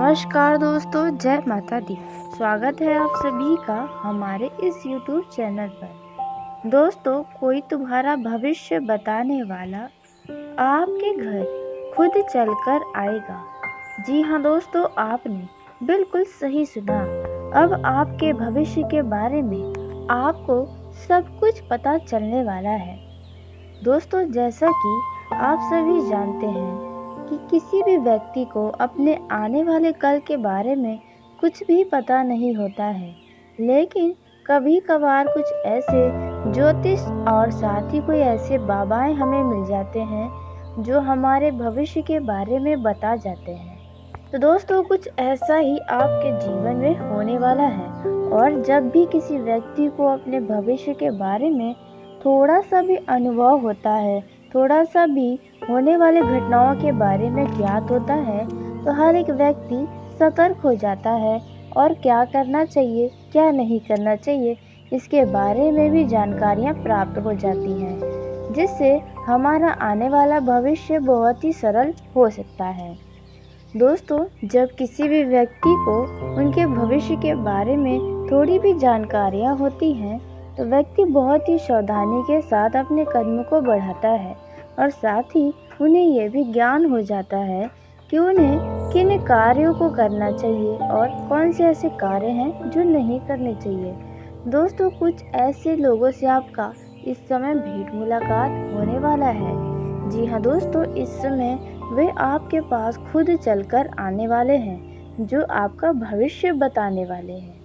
नमस्कार दोस्तों, जय माता दी। स्वागत है आप सभी का हमारे इस YouTube चैनल पर। दोस्तों, कोई तुम्हारा भविष्य बताने वाला आपके घर खुद चलकर आएगा। जी हाँ दोस्तों, आपने बिल्कुल सही सुना। अब आपके भविष्य के बारे में आपको सब कुछ पता चलने वाला है। दोस्तों, जैसा कि आप सभी जानते हैं कि किसी भी व्यक्ति को अपने आने वाले कल के बारे में कुछ भी पता नहीं होता है, लेकिन कभी कभार कुछ ऐसे ज्योतिष और साथ ही कोई ऐसे बाबाएं हमें मिल जाते हैं जो हमारे भविष्य के बारे में बता जाते हैं। तो दोस्तों, कुछ ऐसा ही आपके जीवन में होने वाला है। और जब भी किसी व्यक्ति को अपने भविष्य के बारे में थोड़ा सा भी अनुभव होता है, थोड़ा सा भी होने वाले घटनाओं के बारे में ज्ञात होता है, तो हर एक व्यक्ति सतर्क हो जाता है और क्या करना चाहिए, क्या नहीं करना चाहिए, इसके बारे में भी जानकारियाँ प्राप्त हो जाती हैं, जिससे हमारा आने वाला भविष्य बहुत ही सरल हो सकता है। दोस्तों, जब किसी भी व्यक्ति को उनके भविष्य के बारे में थोड़ी भी जानकारियाँ होती हैं, तो व्यक्ति बहुत ही सावधानी के साथ अपने कदम को बढ़ाता है और साथ ही उन्हें यह भी ज्ञान हो जाता है कि उन्हें किन कार्यों को करना चाहिए और कौन से ऐसे कार्य हैं जो नहीं करने चाहिए। दोस्तों, कुछ ऐसे लोगों से आपका इस समय भेंट मुलाकात होने वाला है। जी हाँ दोस्तों, इस समय वे आपके पास खुद चलकर आने वाले हैं जो आपका भविष्य बताने वाले हैं।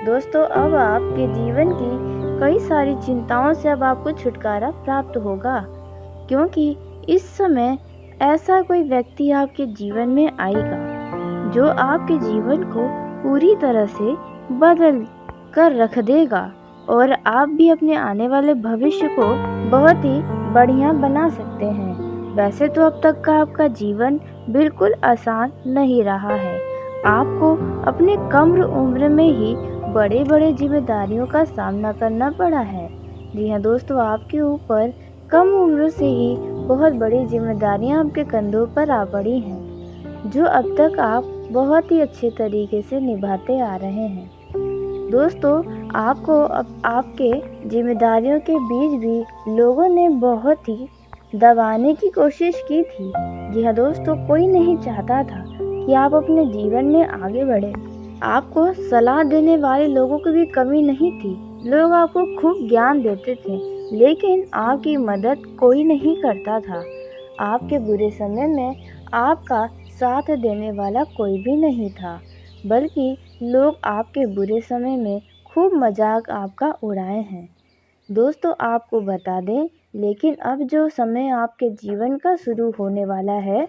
दोस्तों, अब आपके जीवन की कई सारी चिंताओं से अब आपको छुटकारा प्राप्त होगा, क्योंकि इस समय ऐसा कोई व्यक्ति आपके जीवन में आएगा जो आपके जीवन को पूरी तरह से बदल कर रख देगा और आप भी अपने आने वाले भविष्य को बहुत ही बढ़िया बना सकते हैं। वैसे तो अब तक का आपका जीवन बिल्कुल आसान नहीं रहा है। आपको अपने कम उम्र में ही बड़े बड़े जिम्मेदारियों का सामना करना पड़ा है। जी हाँ दोस्तों, आपके ऊपर कम उम्र से ही बहुत बड़ी जिम्मेदारियां आपके कंधों पर आ पड़ी हैं, जो अब तक आप बहुत ही अच्छे तरीके से निभाते आ रहे हैं। दोस्तों, आपको अब आपके जिम्मेदारियों के बीच भी लोगों ने बहुत ही दबाने की कोशिश की थी। जी हाँ दोस्तों, कोई नहीं चाहता था कि आप अपने जीवन में आगे बढ़े। आपको सलाह देने वाले लोगों की भी कमी नहीं थी। लोग आपको खूब ज्ञान देते थे, लेकिन आपकी मदद कोई नहीं करता था। आपके बुरे समय में आपका साथ देने वाला कोई भी नहीं था, बल्कि लोग आपके बुरे समय में खूब मजाक आपका उड़ाए हैं। दोस्तों, आपको बता दें, लेकिन अब जो समय आपके जीवन का शुरू होने वाला है,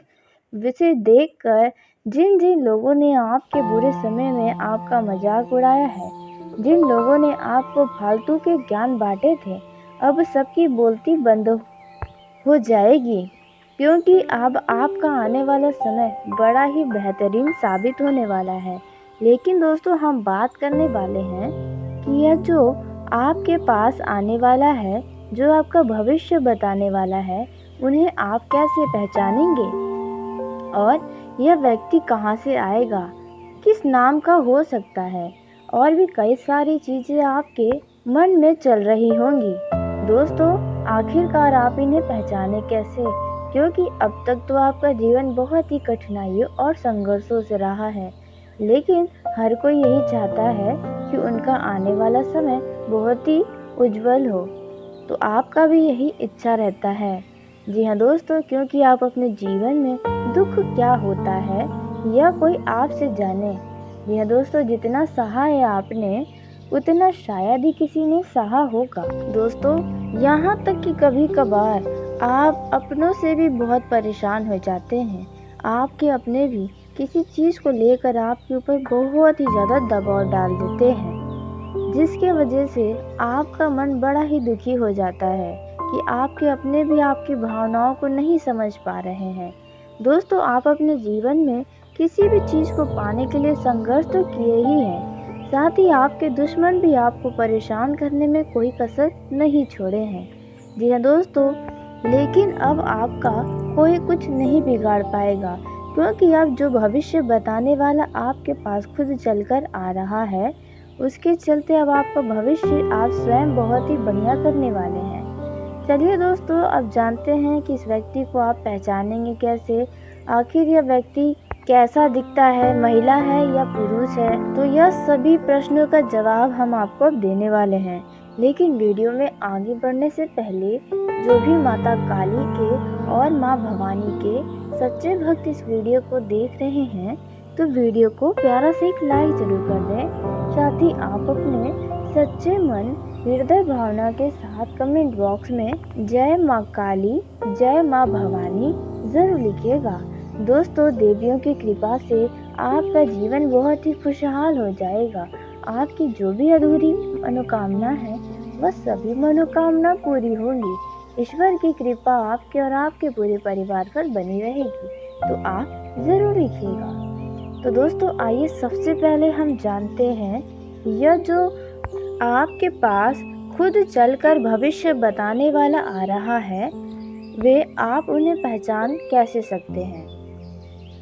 विसे देखकर जिन जिन लोगों ने आपके बुरे समय में आपका मजाक उड़ाया है, जिन लोगों ने आपको फालतू के ज्ञान बांटे थे, अब सबकी बोलती बंद हो जाएगी, क्योंकि अब आपका आने वाला समय बड़ा ही बेहतरीन साबित होने वाला है। लेकिन दोस्तों, हम बात करने वाले हैं कि यह जो आपके पास आने वाला है, जो आपका भविष्य बताने वाला है, उन्हें आप कैसे पहचानेंगे और यह व्यक्ति कहाँ से आएगा, किस नाम का हो सकता है, और भी कई सारी चीज़ें आपके मन में चल रही होंगी। दोस्तों, आखिरकार आप इन्हें पहचाने कैसे, क्योंकि अब तक तो आपका जीवन बहुत ही कठिनाइयों और संघर्षों से रहा है, लेकिन हर कोई यही चाहता है कि उनका आने वाला समय बहुत ही उज्जवल हो। तो आपका भी यही इच्छा रहता है। जी हाँ दोस्तों, क्योंकि आप अपने जीवन में दुख क्या होता है यह कोई आपसे जाने। जी हाँ दोस्तों, जितना सहा है आपने, उतना शायद ही किसी ने सहा होगा। दोस्तों, यहाँ तक कि कभी कभार आप अपनों से भी बहुत परेशान हो जाते हैं। आपके अपने भी किसी चीज़ को लेकर आपके ऊपर बहुत ही ज़्यादा दबाव डाल देते हैं, जिसके वजह से आपका मन बड़ा ही दुखी हो जाता है कि आपके अपने भी आपकी भावनाओं को नहीं समझ पा रहे हैं। दोस्तों, आप अपने जीवन में किसी भी चीज़ को पाने के लिए संघर्ष तो किए ही हैं, साथ ही आपके दुश्मन भी आपको परेशान करने में कोई कसर नहीं छोड़े हैं। जी हाँ दोस्तों, लेकिन अब आपका कोई कुछ नहीं बिगाड़ पाएगा, क्योंकि अब जो भविष्य बताने वाला आपके पास खुद चलकर आ रहा है, उसके चलते अब आपका भविष्य आप स्वयं बहुत ही बढ़िया करने वाले हैं। चलिए दोस्तों, अब जानते हैं कि इस व्यक्ति को आप पहचानेंगे कैसे। आखिर यह व्यक्ति कैसा दिखता है, महिला है या पुरुष है? तो यह सभी प्रश्नों का जवाब हम आपको अब देने वाले हैं। लेकिन वीडियो में आगे बढ़ने से पहले जो भी माता काली के और माँ भवानी के सच्चे भक्त इस वीडियो को देख रहे हैं, तो वीडियो को प्यारा से एक लाइक जरूर कर दें। साथ ही आप अपने सच्चे मन हृदय भावना के साथ कमेंट बॉक्स में जय माँ काली, जय माँ भवानी जरूर लिखिएगा। दोस्तों, देवियों की कृपा से आपका जीवन बहुत ही खुशहाल हो जाएगा। आपकी जो भी अधूरी मनोकामना है, वह सभी मनोकामना पूरी होंगी। ईश्वर की कृपा आपके और आपके पूरे परिवार पर बनी रहेगी। तो आप जरूर लिखिएगा। तो दोस्तों, आइए सबसे पहले हम जानते हैं, यह जो आपके पास खुद चलकर भविष्य बताने वाला आ रहा है, वे आप उन्हें पहचान कैसे सकते हैं,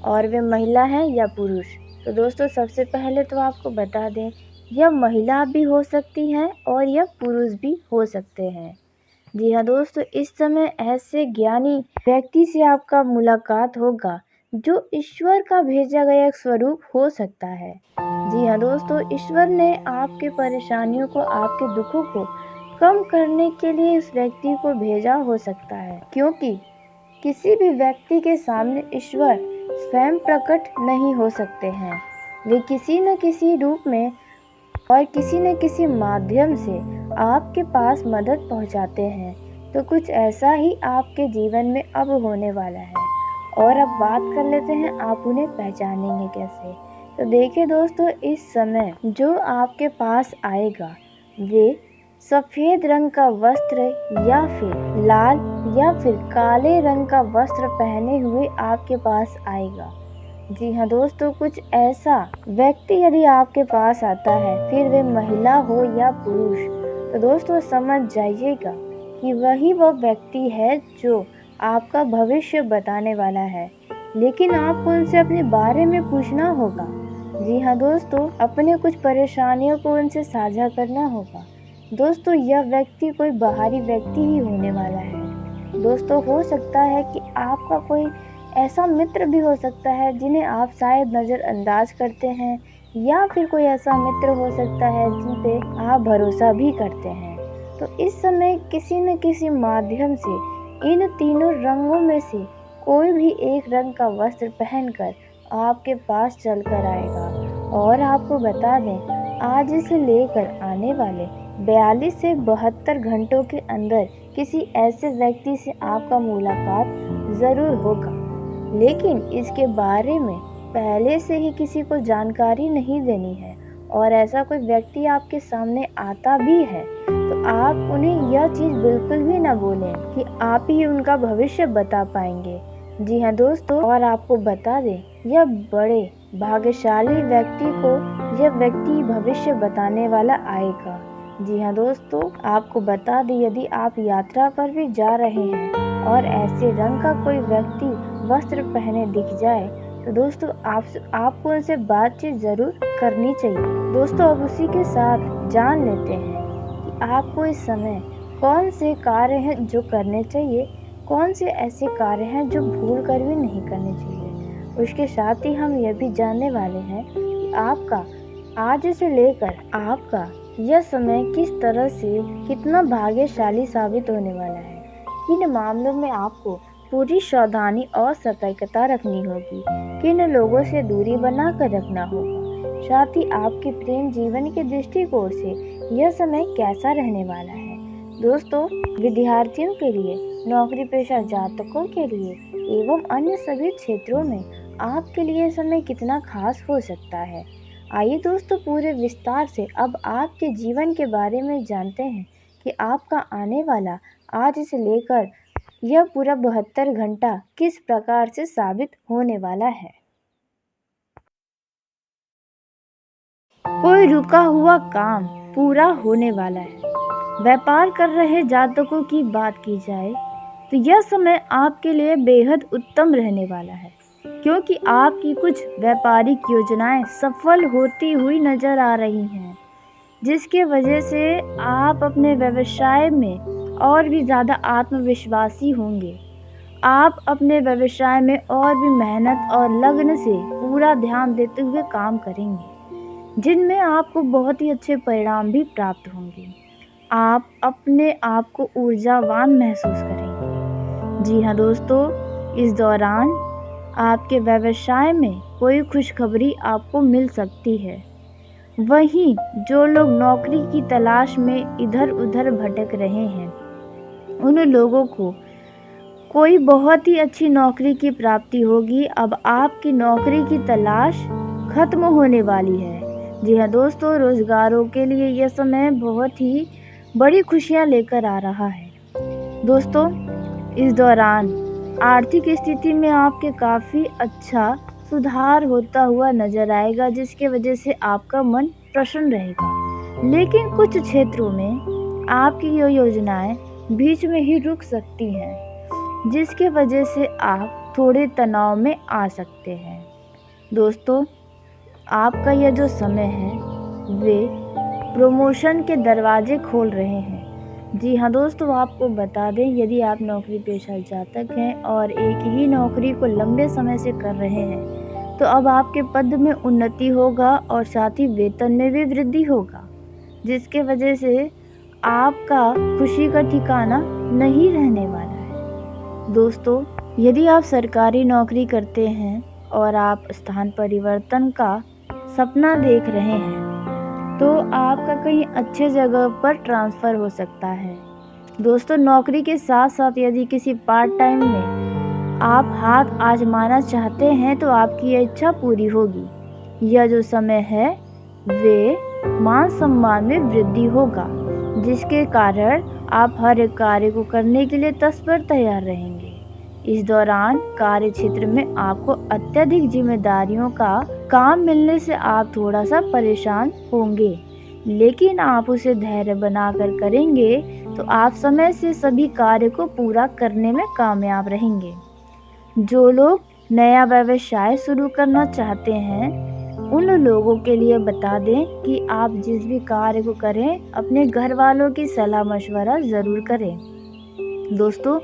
और वे महिला है या पुरुष? तो दोस्तों, सबसे पहले तो आपको बता दें, यह महिला भी हो सकती हैं और यह पुरुष भी हो सकते हैं। जी हाँ दोस्तों, इस समय ऐसे ज्ञानी व्यक्ति से आपका मुलाकात होगा जो ईश्वर का भेजा गया एक स्वरूप हो सकता है। जी हाँ दोस्तों, ईश्वर ने आपके परेशानियों को, आपके दुखों को कम करने के लिए इस व्यक्ति को भेजा हो सकता है, क्योंकि किसी भी व्यक्ति के सामने ईश्वर स्वयं प्रकट नहीं हो सकते हैं। वे किसी न किसी रूप में और किसी न किसी माध्यम से आपके पास मदद पहुंचाते हैं। तो कुछ ऐसा ही आपके जीवन में अब होने वाला है। और अब बात कर लेते हैं, आप उन्हें पहचानेंगे कैसे। तो देखिए दोस्तों, इस समय जो आपके पास आएगा, वे सफ़ेद रंग का वस्त्र या फिर लाल या फिर काले रंग का वस्त्र पहने हुए आपके पास आएगा। जी हाँ दोस्तों, कुछ ऐसा व्यक्ति यदि आपके पास आता है, फिर वे महिला हो या पुरुष, तो दोस्तों समझ जाइएगा कि वही वो व्यक्ति है जो आपका भविष्य बताने वाला है। लेकिन आपको उनसे अपने बारे में पूछना होगा। जी हाँ दोस्तों, अपने कुछ परेशानियों को उनसे साझा करना होगा। दोस्तों, यह व्यक्ति कोई बाहरी व्यक्ति ही होने वाला है। दोस्तों, हो सकता है कि आपका कोई ऐसा मित्र भी हो सकता है जिन्हें आप शायद नज़रअंदाज करते हैं, या फिर कोई ऐसा मित्र हो सकता है जिन पे आप भरोसा भी करते हैं। तो इस समय किसी न किसी माध्यम से इन तीनों रंगों में से कोई भी एक रंग का वस्त्र पहनकर आपके पास चलकर आएगा। और आपको बता दें, आज से लेकर आने वाले 42 से 72 घंटों के अंदर किसी ऐसे व्यक्ति से आपका मुलाकात ज़रूर होगा। लेकिन इसके बारे में पहले से ही किसी को जानकारी नहीं देनी है। और ऐसा कोई व्यक्ति आपके सामने आता भी है, तो आप उन्हें यह चीज़ बिल्कुल भी ना बोलें कि आप ही उनका भविष्य बता पाएंगे। जी हाँ दोस्तों, और आपको बता दें, यह बड़े भाग्यशाली व्यक्ति को यह व्यक्ति भविष्य बताने वाला आएगा। जी हाँ दोस्तों, आपको बता दें, यदि आप यात्रा पर भी जा रहे हैं और ऐसे रंग का कोई व्यक्ति वस्त्र पहने दिख जाए, तो दोस्तों आपको उनसे बातचीत ज़रूर करनी चाहिए। दोस्तों, अब उसी के साथ जान लेते हैं कि आपको इस समय कौन से कार्य हैं जो करने चाहिए, कौन से ऐसे कार्य हैं जो भूल कर भी नहीं करने चाहिए। उसके साथ ही हम यह भी जानने वाले हैं कि आपका आज से लेकर आपका यह समय किस तरह से कितना भाग्यशाली साबित होने वाला है। किन मामलों में आपको पूरी सावधानी और सतर्कता रखनी होगी, किन लोगों से दूरी बनाकर रखना होगा। साथ ही आपके प्रेम जीवन के दृष्टिकोण से यह समय कैसा रहने वाला है। दोस्तों, विद्यार्थियों के लिए, नौकरी पेशा जातकों के लिए एवं अन्य सभी क्षेत्रों में आपके लिए समय कितना खास हो सकता है। आइए दोस्तों, पूरे विस्तार से अब आपके जीवन के बारे में जानते हैं कि आपका आने वाला आज से लेकर यह पूरा 72 घंटा किस प्रकार से साबित होने वाला है। कोई रुका हुआ काम पूरा होने वाला है। व्यापार कर रहे जातकों की बात की जाए तो यह समय आपके लिए बेहद उत्तम रहने वाला है, क्योंकि आपकी कुछ व्यापारिक योजनाएं सफल होती हुई नजर आ रही हैं, जिसके वजह से आप अपने व्यवसाय में और भी ज़्यादा आत्मविश्वासी होंगे। आप अपने व्यवसाय में और भी मेहनत और लगन से पूरा ध्यान देते हुए काम करेंगे, जिनमें आपको बहुत ही अच्छे परिणाम भी प्राप्त होंगे। आप अपने आप को ऊर्जावान महसूस करेंगे। जी हाँ दोस्तों, इस दौरान आपके व्यवसाय में कोई खुशखबरी आपको मिल सकती है। वहीं जो लोग नौकरी की तलाश में इधर उधर भटक रहे हैं, उन लोगों को कोई बहुत ही अच्छी नौकरी की प्राप्ति होगी। अब आपकी नौकरी की तलाश खत्म होने वाली है। जी हाँ दोस्तों, रोजगारों के लिए यह समय बहुत ही बड़ी खुशियां लेकर आ रहा है। दोस्तों, इस दौरान आर्थिक स्थिति में आपके काफ़ी अच्छा सुधार होता हुआ नजर आएगा, जिसके वजह से आपका मन प्रसन्न रहेगा। लेकिन कुछ क्षेत्रों में आपकी ये योजनाएं बीच में ही रुक सकती हैं, जिसके वजह से आप थोड़े तनाव में आ सकते हैं। दोस्तों, आपका यह जो समय है वे प्रमोशन के दरवाजे खोल रहे हैं। जी हाँ दोस्तों, आपको बता दें, यदि आप नौकरी पेशा जातक हैं और एक ही नौकरी को लंबे समय से कर रहे हैं, तो अब आपके पद में उन्नति होगा और साथ ही वेतन में भी वृद्धि होगा, जिसके वजह से आपका खुशी का ठिकाना नहीं रहने वाला है। दोस्तों, यदि आप सरकारी नौकरी करते हैं और आप स्थान परिवर्तन का सपना देख रहे हैं, तो आपका कहीं अच्छे जगह पर ट्रांसफ़र हो सकता है। दोस्तों, नौकरी के साथ साथ यदि किसी पार्ट टाइम में आप हाथ आजमाना चाहते हैं, तो आपकी यह इच्छा पूरी होगी। यह जो समय है वे मान सम्मान में वृद्धि होगा, जिसके कारण आप हर एक कार्य को करने के लिए तत्पर तैयार रहेंगे। इस दौरान कार्य क्षेत्र में आपको अत्यधिक जिम्मेदारियों का काम मिलने से आप थोड़ा सा परेशान होंगे, लेकिन आप उसे धैर्य बनाकर करेंगे तो आप समय से सभी कार्य को पूरा करने में कामयाब रहेंगे। जो लोग नया व्यवसाय शुरू करना चाहते हैं, उन लोगों के लिए बता दें कि आप जिस भी कार्य को करें, अपने घर वालों की सलाह मशवरा ज़रूर करें। दोस्तों,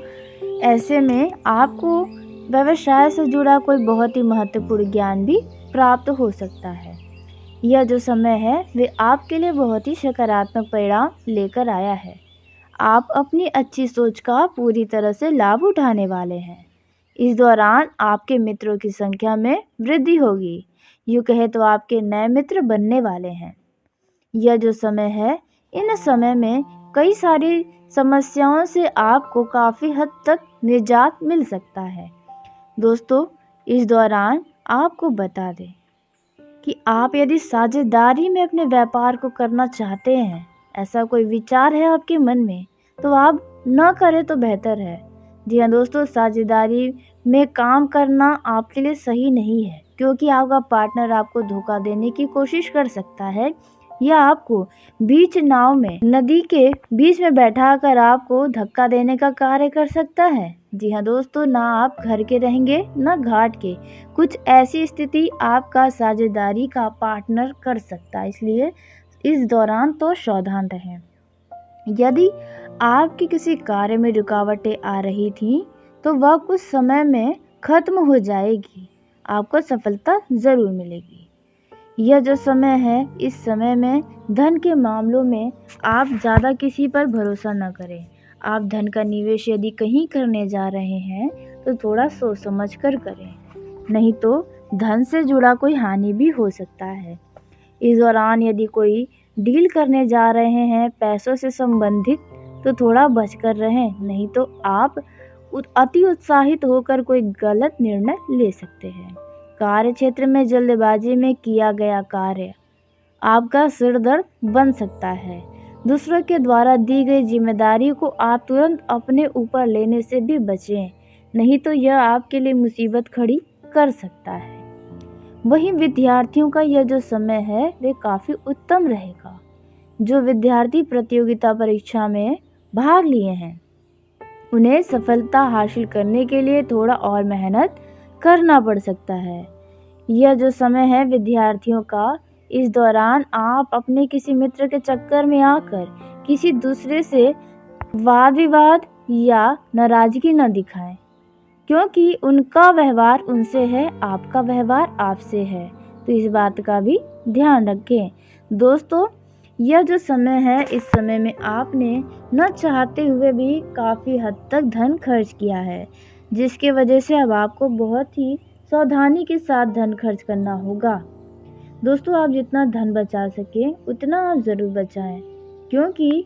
ऐसे में आपको व्यवसाय से जुड़ा कोई बहुत ही महत्वपूर्ण ज्ञान भी प्राप्त हो सकता है। यह जो समय है वे आपके लिए बहुत ही सकारात्मक परिणाम लेकर आया है। आप अपनी अच्छी सोच का पूरी तरह से लाभ उठाने वाले हैं। इस दौरान आपके मित्रों की संख्या में वृद्धि होगी। यूँ कहे तो आपके नए मित्र बनने वाले हैं। यह जो समय है, इन समय में कई सारी समस्याओं से आपको काफ़ी हद तक निजात मिल सकता है। दोस्तों, इस दौरान आपको बता दें कि आप यदि साझेदारी में अपने व्यापार को करना चाहते हैं, ऐसा कोई विचार है आपके मन में, तो आप न करें तो बेहतर है। जी हाँ दोस्तों, साझेदारी में काम करना आपके लिए सही नहीं है, क्योंकि आपका पार्टनर आपको धोखा देने की कोशिश कर सकता है या आपको बीच नाव में नदी के बीच में बैठाकर आपको धक्का देने का कार्य कर सकता है। जी हाँ दोस्तों, ना आप घर के रहेंगे ना घाट के। कुछ ऐसी स्थिति आपका साझेदारी का पार्टनर कर सकता है, इसलिए इस दौरान तो सावधान रहें। यदि आपकी किसी कार्य में रुकावटें आ रही थी, तो वह कुछ समय में खत्म हो जाएगी। आपको सफलता ज़रूर मिलेगी। यह जो समय है, इस समय में धन के मामलों में आप ज़्यादा किसी पर भरोसा न करें। आप धन का निवेश यदि कहीं करने जा रहे हैं, तो थोड़ा सोच समझ कर करें, नहीं तो धन से जुड़ा कोई हानि भी हो सकता है। इस दौरान यदि कोई डील करने जा रहे हैं पैसों से संबंधित, तो थोड़ा बचकर रहें, नहीं तो आप अति उत्साहित होकर कोई गलत निर्णय ले सकते हैं। कार्य क्षेत्र में जल्दबाजी में किया गया कार्य आपका सिर दर्द बन सकता है। दूसरों के द्वारा दी गई जिम्मेदारी को आप तुरंत अपने ऊपर लेने से भी बचें, नहीं तो यह आपके लिए मुसीबत खड़ी कर सकता है। वहीं विद्यार्थियों का यह जो समय है वे काफ़ी उत्तम रहेगा। जो विद्यार्थी प्रतियोगिता परीक्षा में भाग लिए हैं, उन्हें सफलता हासिल करने के लिए थोड़ा और मेहनत करना पड़ सकता है। यह जो समय है विद्यार्थियों का, इस दौरान आप अपने किसी मित्र के चक्कर में आकर किसी दूसरे से वाद विवाद या नाराजगी न दिखाएं, क्योंकि उनका व्यवहार उनसे है, आपका व्यवहार आपसे है। तो इस बात का भी ध्यान रखें। दोस्तों, यह जो समय है, इस समय में आपने न चाहते हुए भी काफ़ी हद तक धन खर्च किया है, जिसके वजह से अब आपको बहुत ही सावधानी के साथ धन खर्च करना होगा। दोस्तों, आप जितना धन बचा सकें उतना आप ज़रूर बचाएं, क्योंकि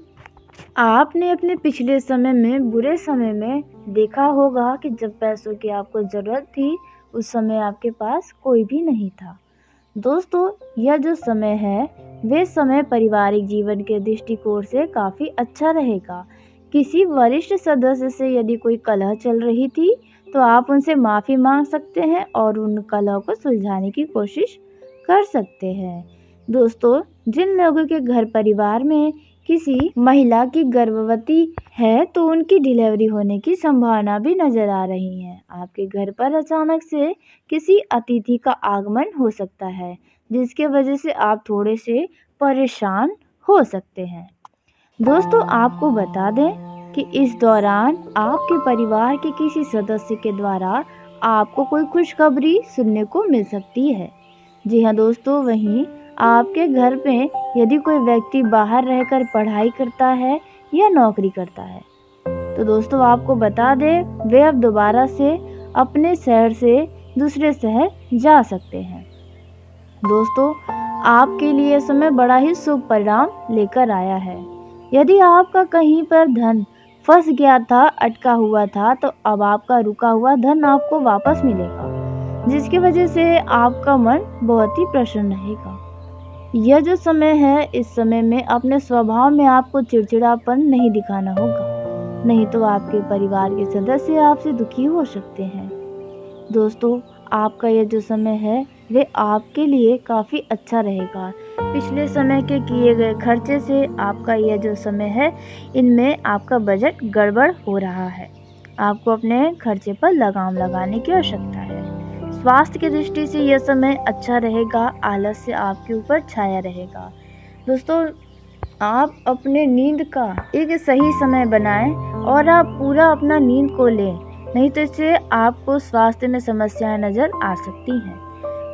आपने अपने पिछले समय में, बुरे समय में देखा होगा कि जब पैसों की आपको ज़रूरत थी, उस समय आपके पास कोई भी नहीं था। दोस्तों, यह जो समय है, वे समय पारिवारिक जीवन के दृष्टिकोण से काफ़ी अच्छा रहेगा। किसी वरिष्ठ सदस्य से यदि कोई कलह चल रही थी, तो आप उनसे माफ़ी मांग सकते हैं और उन कलह को सुलझाने की कोशिश कर सकते हैं। दोस्तों, जिन लोगों के घर परिवार में किसी महिला की गर्भवती है, तो उनकी डिलीवरी होने की संभावना भी नजर आ रही है। आपके घर पर अचानक से किसी अतिथि का आगमन हो सकता है, जिसके वजह से आप थोड़े से परेशान हो सकते हैं। दोस्तों, आपको बता दें कि इस दौरान आपके परिवार के किसी सदस्य के द्वारा आपको कोई खुशखबरी सुनने को मिल सकती है। जी हाँ दोस्तों, वहीं आपके घर में यदि कोई व्यक्ति बाहर रहकर पढ़ाई करता है या नौकरी करता है, तो दोस्तों आपको बता दें, वे अब दोबारा से अपने शहर से दूसरे शहर जा सकते हैं। दोस्तों, आपके लिए समय बड़ा ही शुभ परिणाम लेकर आया है। यदि आपका कहीं पर धन फंस गया था, अटका हुआ था, तो अब आपका रुका हुआ धन आपको वापस मिलेगा, जिसकी वजह से आपका मन बहुत ही प्रसन्न रहेगा। यह जो समय है, इस समय में अपने स्वभाव में आपको चिड़चिड़ापन नहीं दिखाना होगा, नहीं तो आपके परिवार के सदस्य आपसे दुखी हो सकते हैं। दोस्तों, आपका यह जो समय है, वे आपके लिए काफ़ी अच्छा रहेगा। पिछले समय के किए गए खर्चे से आपका यह जो समय है, इनमें आपका बजट गड़बड़ हो रहा है। आपको अपने खर्चे पर लगाम लगाने की आवश्यकता है। स्वास्थ्य की दृष्टि से यह समय अच्छा रहेगा, आलस्य आपके ऊपर छाया रहेगा। दोस्तों, आप अपने नींद का एक सही समय बनाएं और आप पूरा अपना नींद को लें, नहीं तो इससे आपको स्वास्थ्य में समस्याएं नज़र आ सकती हैं।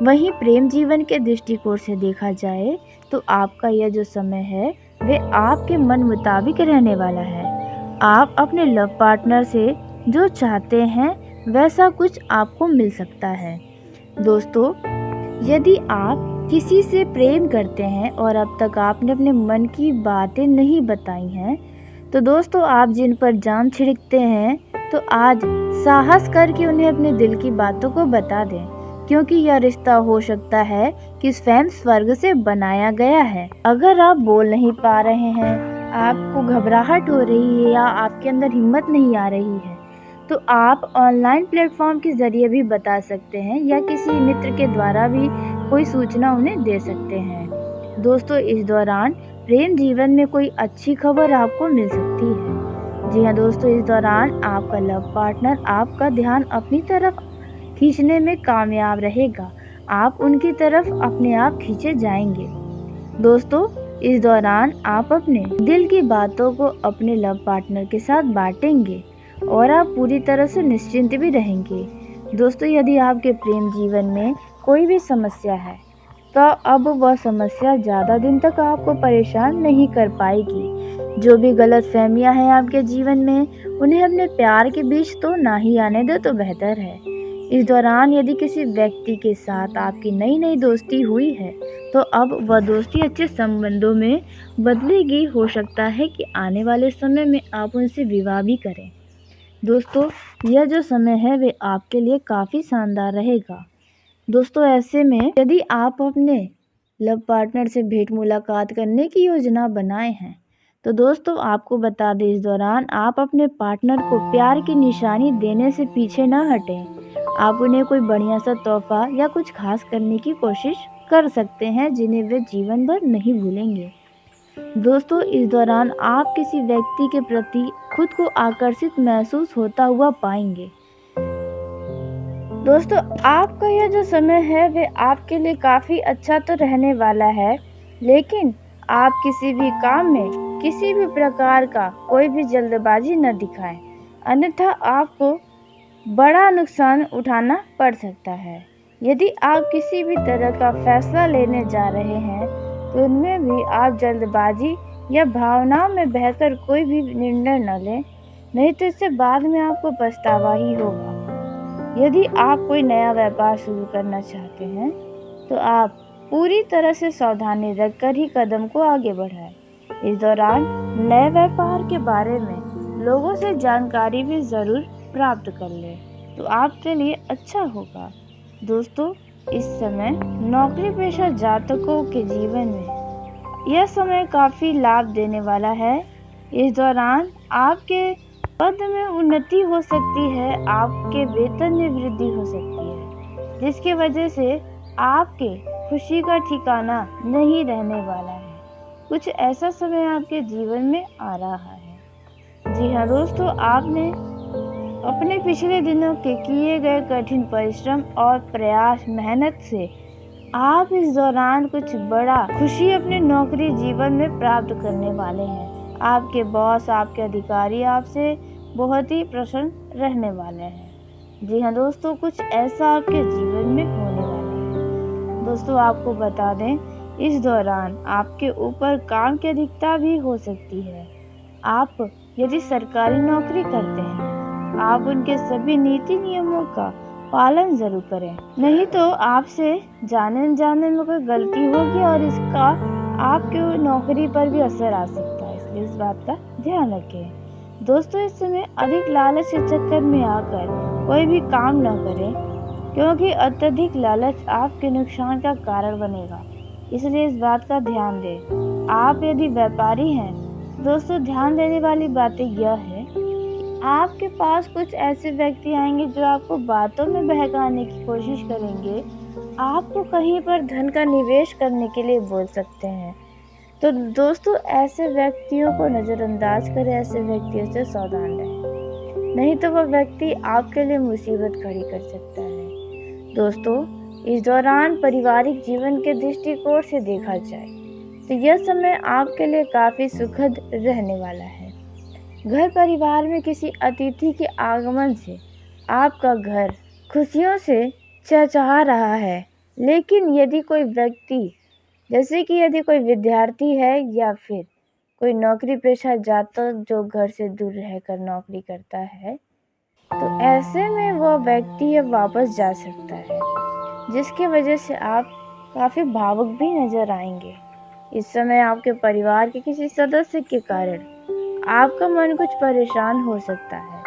वहीं प्रेम जीवन के दृष्टिकोण से देखा जाए, तो आपका यह जो समय है, वे आपके मन मुताबिक रहने वाला है। आप अपने लव पार्टनर से जो चाहते हैं वैसा कुछ आपको मिल सकता है। दोस्तों, यदि आप किसी से प्रेम करते हैं और अब तक आपने अपने मन की बातें नहीं बताई हैं, तो दोस्तों आप जिन पर जान छिड़कते हैं, तो आज साहस करके उन्हें अपने दिल की बातों को बता दें, क्योंकि यह रिश्ता हो सकता है कि स्वयं स्वर्ग से बनाया गया है। अगर आप बोल नहीं पा रहे हैं, आपको घबराहट हो रही है या आपके अंदर हिम्मत नहीं आ रही है, तो आप ऑनलाइन प्लेटफॉर्म के ज़रिए भी बता सकते हैं या किसी मित्र के द्वारा भी कोई सूचना उन्हें दे सकते हैं। दोस्तों, इस दौरान प्रेम जीवन में कोई अच्छी खबर आपको मिल सकती है। जी हाँ दोस्तों, इस दौरान आपका लव पार्टनर आपका ध्यान अपनी तरफ खींचने में कामयाब रहेगा। आप उनकी तरफ अपने आप खींचे जाएंगे। दोस्तों, इस दौरान आप अपने दिल की बातों को अपने लव पार्टनर के साथ बांटेंगे और आप पूरी तरह से निश्चिंत भी रहेंगे। दोस्तों, यदि आपके प्रेम जीवन में कोई भी समस्या है, तो अब वह समस्या ज़्यादा दिन तक आपको परेशान नहीं कर पाएगी। जो भी गलतफहमियां हैं आपके जीवन में, उन्हें अपने प्यार के बीच तो ना ही आने दो तो बेहतर है। इस दौरान यदि किसी व्यक्ति के साथ आपकी नई नई दोस्ती हुई है, तो अब वह दोस्ती अच्छे संबंधों में बदलेगी। हो सकता है कि आने वाले समय में आप उनसे विवाह भी करें। दोस्तों, यह जो समय है वे आपके लिए काफ़ी शानदार रहेगा। दोस्तों, ऐसे में यदि आप अपने लव पार्टनर से भेंट मुलाकात करने की योजना बनाए हैं, तो दोस्तों आपको बता दें, इस दौरान आप अपने पार्टनर को प्यार की निशानी देने से पीछे न हटें। आप उन्हें कोई बढ़िया सा तोहफा या कुछ खास करने की कोशिश कर सकते हैं, जिन्हें वे जीवन भर नहीं भूलेंगे। दोस्तों, इस दौरान आप किसी व्यक्ति के प्रति खुद को आकर्षित महसूस होता हुआ पाएंगे। दोस्तों, आपका यह जो समय है वे आपके लिए काफ़ी अच्छा तो रहने वाला है, लेकिन आप किसी भी काम में किसी भी प्रकार का कोई भी जल्दबाजी न दिखाएं, अन्यथा आपको बड़ा नुकसान उठाना पड़ सकता है। यदि आप किसी भी तरह का फैसला लेने जा रहे हैं, तो उनमें भी आप जल्दबाजी या भावनाओं में बहकर कोई भी निर्णय न लें, नहीं तो इससे बाद में आपको पछतावा ही होगा। यदि आप कोई नया व्यापार शुरू करना चाहते हैं, तो आप पूरी तरह से सावधानी रखकर ही कदम को आगे बढ़ाएं। इस दौरान नए व्यापार के बारे में लोगों से जानकारी भी ज़रूर प्राप्त कर लें, तो आपके लिए अच्छा होगा। दोस्तों, इस समय नौकरी पेशा जातकों के जीवन में यह समय काफ़ी लाभ देने वाला है। इस दौरान आपके पद में उन्नति हो सकती है, आपके वेतन में वृद्धि हो सकती है, जिसकी वजह से आपके खुशी का ठिकाना नहीं रहने वाला है। कुछ ऐसा समय आपके जीवन में आ रहा है। जी हाँ दोस्तों, आपने अपने पिछले दिनों के किए गए कठिन परिश्रम और प्रयास मेहनत से आप इस दौरान कुछ बड़ा खुशी अपने नौकरी जीवन में प्राप्त करने वाले हैं। आपके बॉस, आपके अधिकारी आपसे बहुत ही प्रसन्न रहने वाले हैं। जी हाँ दोस्तों, कुछ ऐसा आपके जीवन में होने वाला है। दोस्तों, आपको बता दें, इस दौरान आपके ऊपर काम की अधिकता भी हो सकती है। आप यदि सरकारी नौकरी करते हैं, आप उनके सभी नीति नियमों का पालन जरूर करें, नहीं तो आपसे जाने अनजाने में कोई गलती होगी और इसका आपके नौकरी पर भी असर आ सकता है, इसलिए इस बात का ध्यान रखें। दोस्तों, इस समय अधिक लालच के चक्कर में आकर कोई भी काम न करें, क्योंकि अत्यधिक लालच आपके नुकसान का कारण बनेगा, इसलिए इस बात का ध्यान दें। आप यदि व्यापारी हैं, दोस्तों ध्यान देने वाली बातें यह है कि आपके पास कुछ ऐसे व्यक्ति आएंगे जो आपको बातों में बहकाने की कोशिश करेंगे, आपको कहीं पर धन का निवेश करने के लिए बोल सकते हैं। तो दोस्तों, ऐसे व्यक्तियों को नज़रअंदाज करें, ऐसे व्यक्तियों से सावधान रहें, नहीं तो वह व्यक्ति आपके लिए मुसीबत खड़ी कर सकता है। दोस्तों, इस दौरान पारिवारिक जीवन के दृष्टिकोण से देखा जाए तो यह समय आपके लिए काफ़ी सुखद रहने वाला है। घर परिवार में किसी अतिथि के आगमन से आपका घर खुशियों से चहचहा रहा है, लेकिन यदि कोई व्यक्ति, जैसे कि यदि कोई विद्यार्थी है या फिर कोई नौकरी पेशा जातक जो घर से दूर रहकर नौकरी करता है, तो ऐसे में वह व्यक्ति अब वापस जा सकता है, जिसकी वजह से आप काफ़ी भावुक भी नजर आएंगे। इस समय आपके परिवार के किसी सदस्य के कारण आपका मन कुछ परेशान हो सकता है,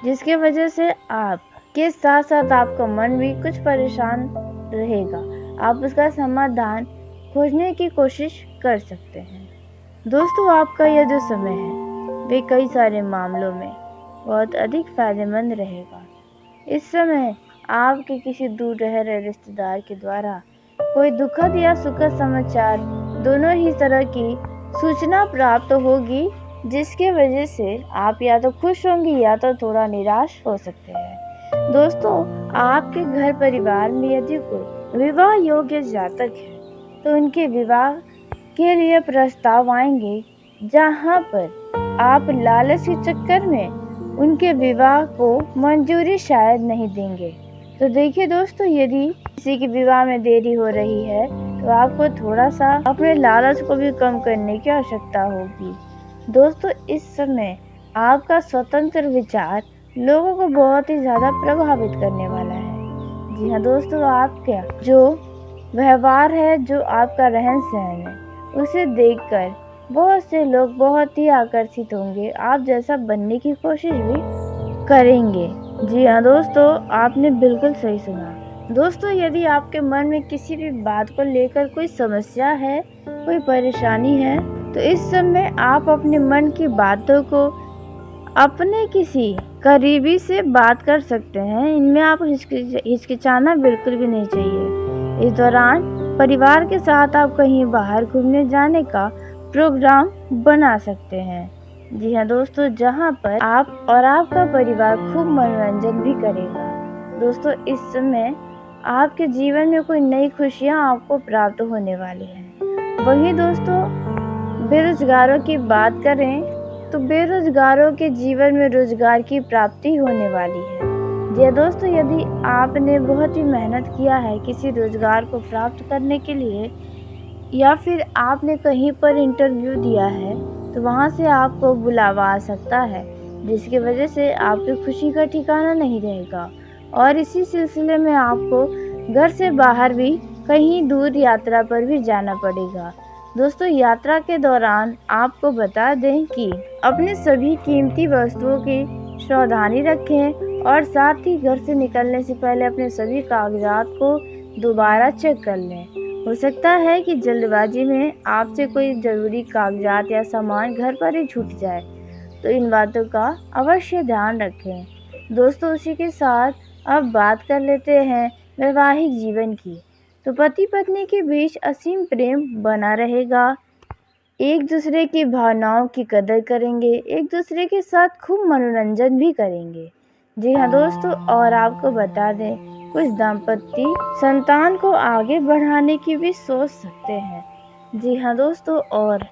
जिसकी वजह से आपके साथ साथ आपका मन भी कुछ परेशान रहेगा। आप उसका समाधान खोजने की कोशिश कर सकते हैं। दोस्तों, आपका यह जो समय है वे कई सारे मामलों में बहुत अधिक फायदेमंद रहेगा। इस समय आपके किसी दूर रह रहे रिश्तेदार के द्वारा कोई दुखद या सुखद समाचार, दोनों ही तरह की सूचना प्राप्त होगी, जिसके वजह से आप या तो खुश होंगे या तो थोड़ा निराश हो सकते हैं। दोस्तों, आपके घर परिवार में यदि कोई विवाह योग्य जातक है, तो उनके विवाह के लिए प्रस्ताव आएंगे, जहां पर आप लालच के चक्कर में उनके विवाह को मंजूरी शायद नहीं देंगे। तो देखिए दोस्तों, यदि किसी के विवाह में देरी हो रही है, तो आपको थोड़ा सा अपने लालच को भी कम करने की आवश्यकता होगी। दोस्तों, इस समय आपका स्वतंत्र विचार लोगों को बहुत ही ज़्यादा प्रभावित करने वाला है। जी हाँ दोस्तों, आपका जो व्यवहार है, जो आपका रहन सहन है, उसे देखकर बहुत से लोग बहुत ही आकर्षित होंगे, आप जैसा बनने की कोशिश भी करेंगे। जी हाँ दोस्तों, आपने बिल्कुल सही सुना। दोस्तों, यदि आपके मन में किसी भी बात को लेकर कोई समस्या है, कोई परेशानी है, तो इस समय आप अपने मन की बातों को अपने किसी करीबी से बात कर सकते हैं। इनमें आप हिचकिचाना बिल्कुल भी नहीं चाहिए। इस दौरान परिवार के साथ आप कहीं बाहर घूमने जाने का प्रोग्राम बना सकते हैं। जी हाँ दोस्तों, जहाँ पर आप और आपका परिवार खूब मनोरंजन भी करेगा। दोस्तों इस समय आपके जीवन में कोई नई खुशियाँ आपको प्राप्त होने वाली हैं। वहीं दोस्तों बेरोजगारों की बात करें तो बेरोजगारों के जीवन में रोजगार की प्राप्ति होने वाली है। जी दोस्तों, यदि आपने बहुत ही मेहनत किया है किसी रोजगार को प्राप्त करने के लिए या फिर आपने कहीं पर इंटरव्यू दिया है तो वहाँ से आपको बुलावा आ सकता है, जिसकी वजह से आपकी खुशी का ठिकाना नहीं रहेगा और इसी सिलसिले में आपको घर से बाहर भी कहीं दूर यात्रा पर भी जाना पड़ेगा। दोस्तों यात्रा के दौरान आपको बता दें कि अपने सभी कीमती वस्तुओं की सावधानी रखें और साथ ही घर से निकलने से पहले अपने सभी कागजात को दोबारा चेक कर लें। हो सकता है कि जल्दबाजी में आपसे कोई ज़रूरी कागजात या सामान घर पर ही छूट जाए, तो इन बातों का अवश्य ध्यान रखें। दोस्तों उसी के साथ अब बात कर लेते हैं वैवाहिक जीवन की। तो पति पत्नी के बीच असीम प्रेम बना रहेगा, एक दूसरे की भावनाओं की कदर करेंगे, एक दूसरे के साथ खूब मनोरंजन भी करेंगे। जी हाँ दोस्तों, और आपको बता दें कुछ दाम्पत्य संतान को आगे बढ़ाने की भी सोच सकते हैं। जी हाँ दोस्तों, और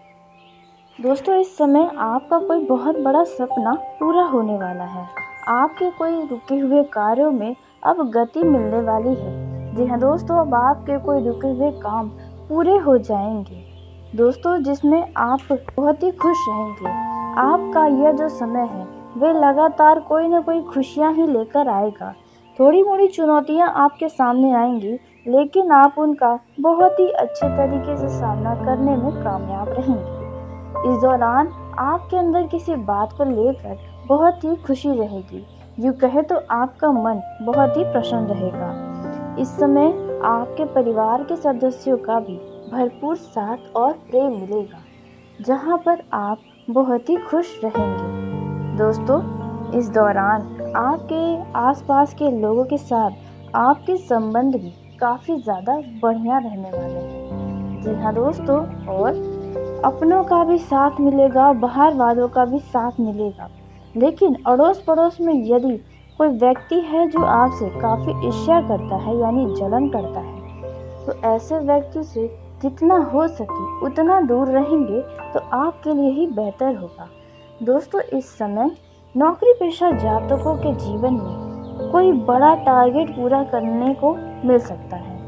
दोस्तों इस समय आपका कोई बहुत बड़ा सपना पूरा होने वाला है। आपके कोई रुके हुए कार्यों में अब गति मिलने वाली है। जी हाँ दोस्तों, अब आपके कोई रुके हुए काम पूरे हो जाएंगे दोस्तों, जिसमें आप बहुत ही खुश रहेंगे। आपका यह जो समय है वे लगातार कोई न कोई खुशियाँ ही लेकर आएगा। थोड़ी मोड़ी चुनौतियाँ आपके सामने आएंगी, लेकिन आप उनका बहुत ही अच्छे तरीके से सामना करने में कामयाब रहेंगे। इस दौरान आपके अंदर किसी बात को लेकर बहुत ही खुशी रहेगी। यूँ कहे तो आपका मन बहुत ही प्रसन्न रहेगा। इस समय आपके परिवार के सदस्यों का भी भरपूर साथ और प्रेम मिलेगा, जहाँ पर आप बहुत ही खुश रहेंगे। दोस्तों इस दौरान आपके आसपास के लोगों के साथ आपके संबंध भी काफ़ी ज़्यादा बढ़िया रहने वाले हैं। जी हाँ दोस्तों, और अपनों का भी साथ मिलेगा, बाहर वालों का भी साथ मिलेगा। लेकिन अड़ोस पड़ोस में यदि कोई व्यक्ति है जो आपसे काफ़ी ईर्ष्या करता है यानी जलन करता है, तो ऐसे व्यक्ति से जितना हो सके उतना दूर रहेंगे तो आपके लिए ही बेहतर होगा। दोस्तों इस समय नौकरी पेशा जातकों के जीवन में कोई बड़ा टारगेट पूरा करने को मिल सकता है,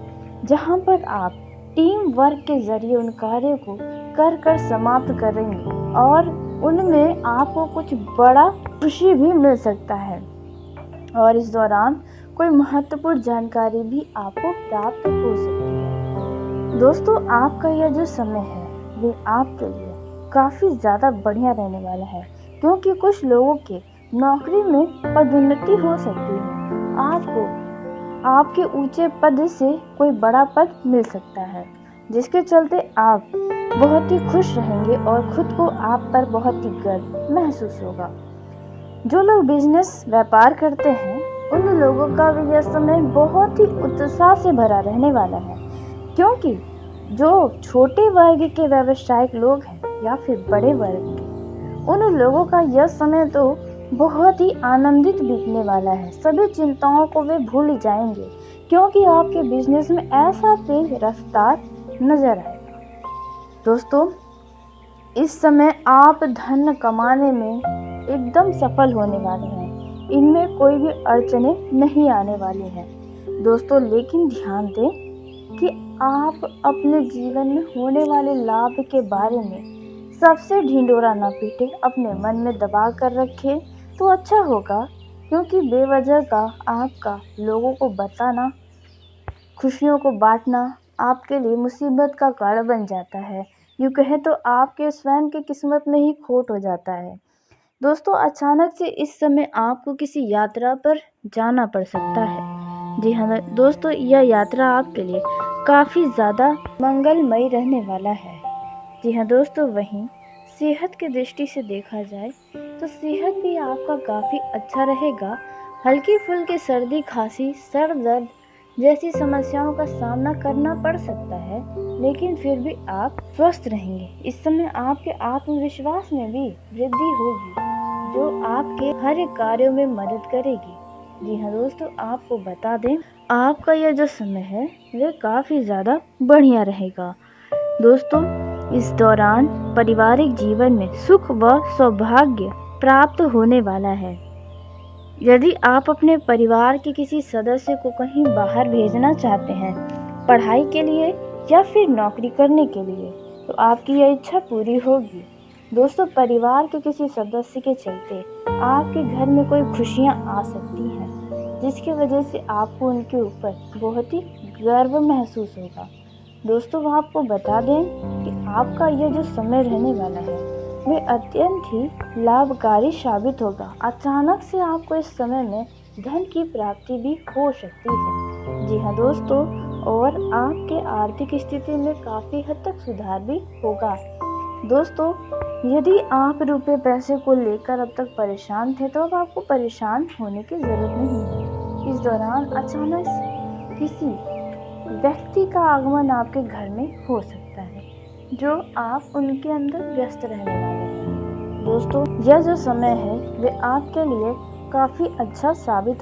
जहां पर आप टीम वर्क के जरिए उन कार्यों को कर समाप्त करेंगे और उनमें आपको कुछ बड़ा खुशी भी मिल सकता है। और इस दौरान कोई महत्वपूर्ण जानकारी भी आपको प्राप्त हो सकती है। दोस्तों आपका यह जो समय है वे आपके लिए काफ़ी ज़्यादा बढ़िया रहने वाला है, क्योंकि कुछ लोगों के नौकरी में पदोन्नति हो सकती है। आपको आपके ऊंचे पद से कोई बड़ा पद मिल सकता है, जिसके चलते आप बहुत ही खुश रहेंगे और खुद को आप पर बहुत ही गर्व महसूस होगा। जो लोग बिजनेस व्यापार करते हैं उन लोगों का भी यह समय बहुत ही उत्साह से भरा रहने वाला है, क्योंकि जो छोटे वर्ग के व्यावसायिक लोग हैं या फिर बड़े वर्ग के, उन लोगों का यह समय तो बहुत ही आनंदित बीतने वाला है। सभी चिंताओं को वे भूल जाएंगे, क्योंकि आपके बिजनेस में ऐसा तेज रफ्तार नजर आएगा। दोस्तों इस समय आप धन कमाने में एकदम सफल होने वाले हैं। इनमें कोई भी अड़चनें नहीं आने वाली हैं दोस्तों, लेकिन ध्यान दें कि आप अपने जीवन में होने वाले लाभ के बारे में सबसे ढिंढोरा न पीटे, अपने मन में दबा कर रखें तो अच्छा होगा, क्योंकि बेवजह का आपका लोगों को बताना, खुशियों को बांटना आपके लिए मुसीबत का कारण बन जाता है। यूँ कहें तो आपके स्वयं की किस्मत में ही खोट हो जाता है। दोस्तों अचानक से इस समय आपको किसी यात्रा पर जाना पड़ सकता है। जी हाँ दोस्तों, यह यात्रा आपके लिए काफ़ी ज़्यादा मंगलमयी रहने वाला है। जी हाँ दोस्तों, वहीं सेहत की दृष्टि से देखा जाए तो सेहत भी आपका काफ़ी अच्छा रहेगा। हल्की फुल्की सर्दी खांसी सर दर्द जैसी समस्याओं का सामना करना पड़ सकता है, लेकिन फिर भी आप स्वस्थ रहेंगे। इस समय आपके आत्मविश्वास में भी वृद्धि होगी, जो आपके हर कार्यों में मदद करेगी। जी हाँ दोस्तों, आपको बता दें, आपका यह जो समय है वह काफ़ी ज़्यादा बढ़िया रहेगा। दोस्तों, इस दौरान पारिवारिक जीवन में सुख व सौभाग्य प्राप्त होने वाला है। यदि आप अपने परिवार के किसी सदस्य को कहीं बाहर भेजना चाहते हैं, पढ़ाई के लिए या फिर नौकरी करने के लिए, तो आपकी यह इच्छा पूरी होगी। दोस्तों, परिवार के किसी सदस्य के चलते आपके घर में कोई खुशियां आ सकती हैं, जिसकी वजह से आपको उनके ऊपर बहुत ही गर्व महसूस होगा। दोस्तों, वह आपको बता दें कि आपका यह जो समय रहने वाला है वह अत्यंत ही लाभकारी साबित होगा। अचानक से आपको इस समय में धन की प्राप्ति भी हो सकती है। जी हाँ दोस्तों, और आपके आर्थिक स्थिति में काफ़ी हद तक सुधार भी होगा। दोस्तों, यदि आप रुपए पैसे को लेकर अब तक परेशान थे, तो अब आपको परेशान होने की ज़रूरत नहीं है। इस दौरान अचानक किसी व्यक्ति का आगमन आपके घर में हो सकता है, जो आप उनके अंदर व्यस्त रहने वाले हैं। दोस्तों, यह जो समय है वह आपके लिए काफ़ी अच्छा साबित